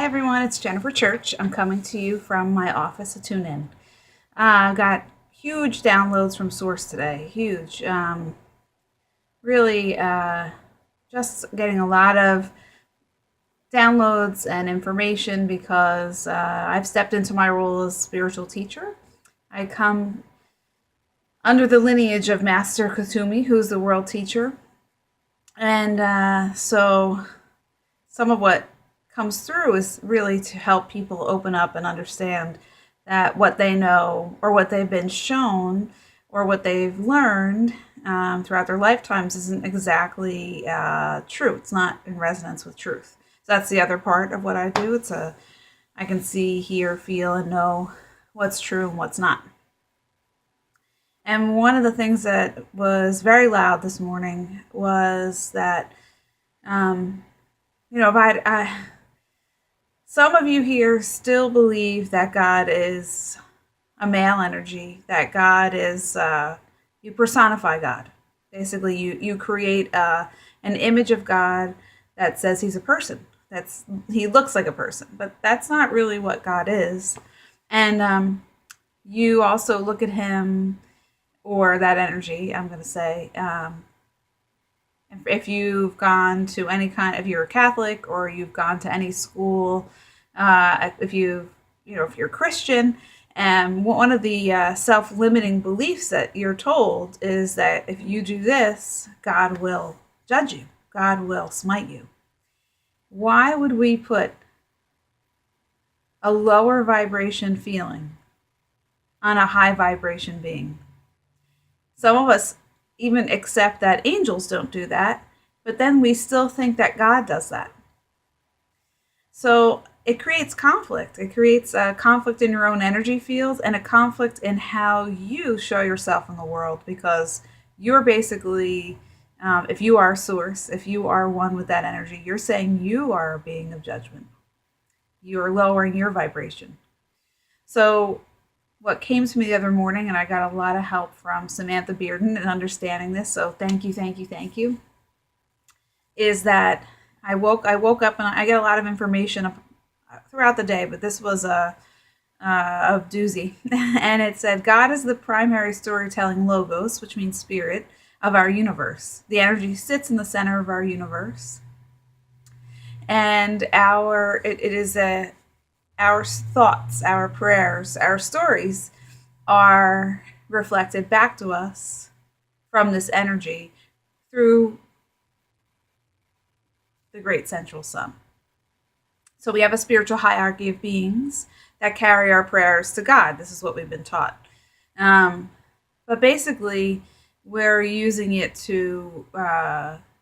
everyone, it's Jennifer Church. I'm coming to you from my office at TuneIn. Got huge downloads from Source today. Huge. Really just getting a lot of downloads and information because I've stepped into my role as spiritual teacher. I come under the lineage of Master Kuthumi, who's the world teacher. And so some of what comes through is really to help people open up and understand that what they know or what they've been shown or what they've learned throughout their lifetimes isn't exactly true. It's not in resonance with truth. So that's the other part of what I do. I can see, hear, feel, and know what's true and what's not. And one of the things that was very loud this morning was that, some of you here still believe that God is a male energy, that God is, you personify God. Basically, you create an image of God that says he's a person. He looks like a person, but that's not really what God is. And you also look at him, or that energy, I'm going to say, if you've gone to any if you're a Catholic or you've gone to any school, if you're Christian, and one of the self-limiting beliefs that you're told is that if you do this, God will judge you. God will smite you. Why would we put a lower vibration feeling on a high vibration being? Some of us even accept that angels don't do that, but then we still think that God does that. So it creates conflict. It creates a conflict in your own energy field and a conflict in how you show yourself in the world, because you're basically, if you are source, if you are one with that energy, you're saying you are a being of judgment. You're lowering your vibration. So what came to me the other morning, and I got a lot of help from Samantha Bearden in understanding this, so thank you, is that I woke up and I get a lot of information throughout the day, but this was a doozy. And it said, God is the primary storytelling logos, which means spirit, of our universe. The energy sits in the center of our universe. And our thoughts, our prayers, our stories are reflected back to us from this energy through the great central sun. So we have a spiritual hierarchy of beings that carry our prayers to God. This is what we've been taught. But basically, we're using it to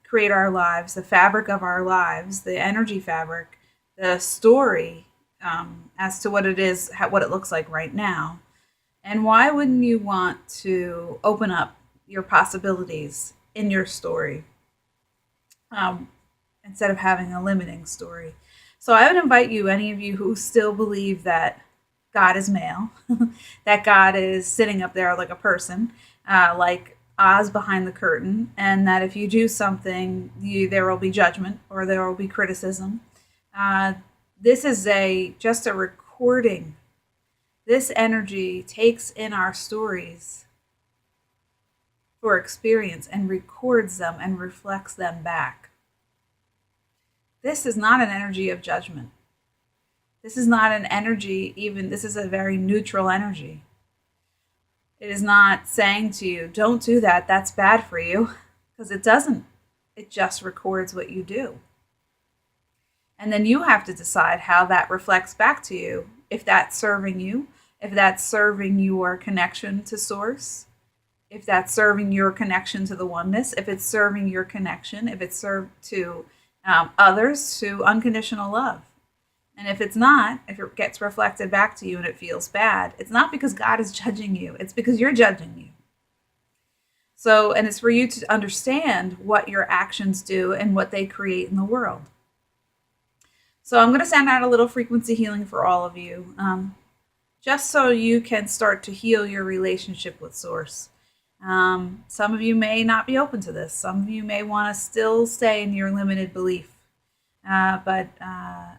create our lives, the fabric of our lives, the energy fabric, the story as to what it is, what it looks like right now. And why wouldn't you want to open up your possibilities in your story instead of having a limiting story? So I would invite you, any of you who still believe that God is male, that God is sitting up there like a person, like Oz behind the curtain, and that if you do something, there will be judgment or there will be criticism. This is just a recording. This energy takes in our stories for experience and records them and reflects them back. This is not an energy of judgment. This is not an energy, this is a very neutral energy. It is not saying to you, don't do that, that's bad for you, because it doesn't. It just records what you do. And then you have to decide how that reflects back to you. If that's serving you, if that's serving your connection to source, if that's serving your connection to the oneness, if it's serving your connection, if it's served to others, to unconditional love. And if it's not, if it gets reflected back to you and it feels bad, it's not because God is judging you. It's because you're judging you. So, and it's for you to understand what your actions do and what they create in the world. So I'm going to send out a little frequency healing for all of you, just so you can start to heal your relationship with Source. Some of you may not be open to this. Some of you may want to still stay in your limited belief. But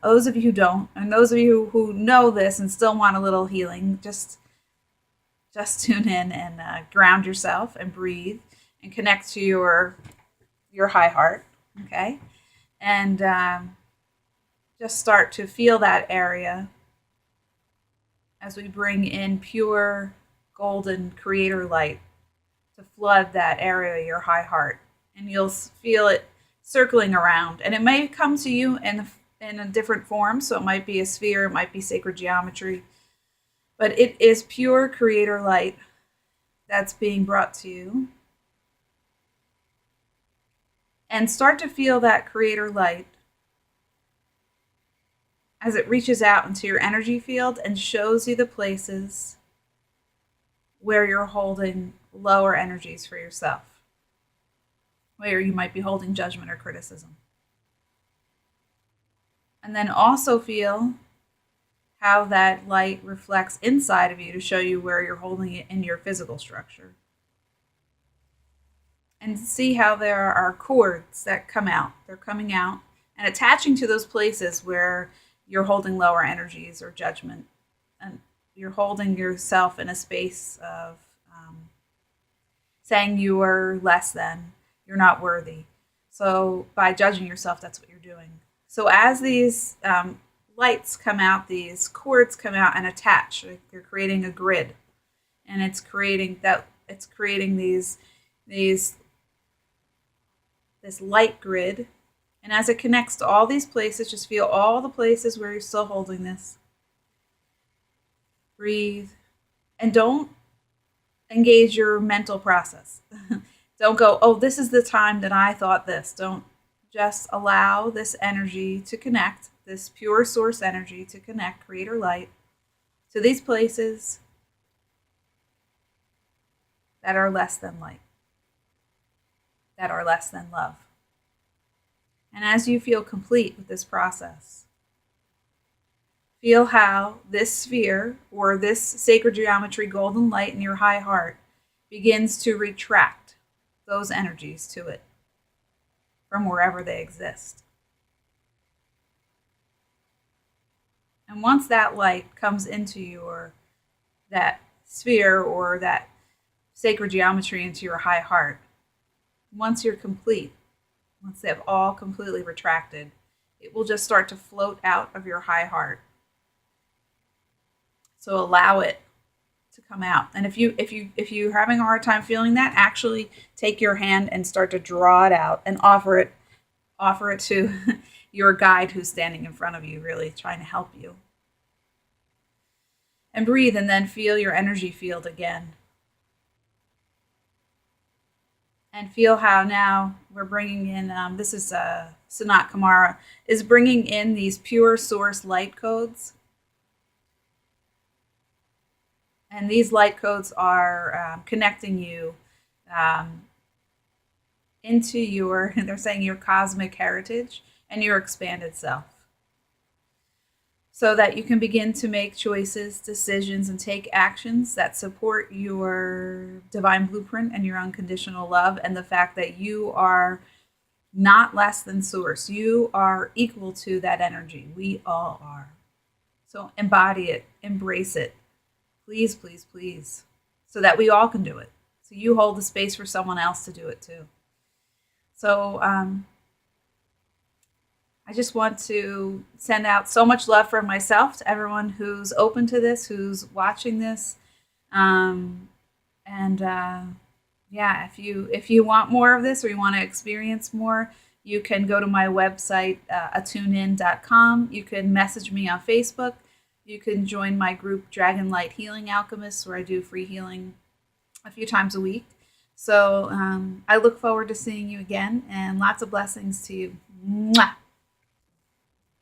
those of you who don't, and those of you who know this and still want a little healing, just tune in and ground yourself and breathe and connect to your high heart. Okay, and just start to feel that area as we bring in pure golden creator light to flood that area of your high heart, and you'll feel it circling around, and it may come to you in a different form. So it might be a sphere, it might be sacred geometry, but it is pure creator light that's being brought to you. And start to feel that creator light as it reaches out into your energy field and shows you the places where you're holding lower energies for yourself, where you might be holding judgment or criticism. And then also feel how that light reflects inside of you to show you where you're holding it in your physical structure. And see how there are cords that come out. They're coming out and attaching to those places where you're holding lower energies or judgment. And you're holding yourself in a space of saying you are less than, you're not worthy. So by judging yourself, that's what you're doing. So as these lights come out, these cords come out and attach. They're creating a grid, and it's creating this light grid. And as it connects to all these places, just feel all the places where you're still holding this. Breathe, and don't engage your mental process. Don't go, oh, this is the time that I thought this. Don't. Just allow this energy to connect, this pure source energy to connect, creator light, to these places that are less than light, that are less than love. And as you feel complete with this process, feel how this sphere or this sacred geometry golden light in your high heart begins to retract those energies to it from wherever they exist. And once that light comes into that sphere or that sacred geometry into your high heart, once you're complete, once they've all completely retracted, it will just start to float out of your high heart. So allow it to come out. And if you're having a hard time feeling that, actually take your hand and start to draw it out and offer it to your guide who's standing in front of you, really trying to help you. And breathe, and then feel your energy field again. And feel how now we're bringing in, this is Sanat Kumara, is bringing in these pure source light codes. And these light codes are connecting you into they're saying your cosmic heritage and your expanded self. So that you can begin to make choices, decisions, and take actions that support your divine blueprint and your unconditional love, and the fact that you are not less than source. You are equal to that energy. We all are. So embody it, embrace it. Please, please, please. So that we all can do it. So you hold the space for someone else to do it too. So I just want to send out so much love from myself to everyone who's open to this, who's watching this. If you want more of this or you want to experience more, you can go to my website, attunein.com. You can message me on Facebook. You can join my group, Dragon Light Healing Alchemists, where I do free healing a few times a week. So I look forward to seeing you again, and lots of blessings to you. Mwah!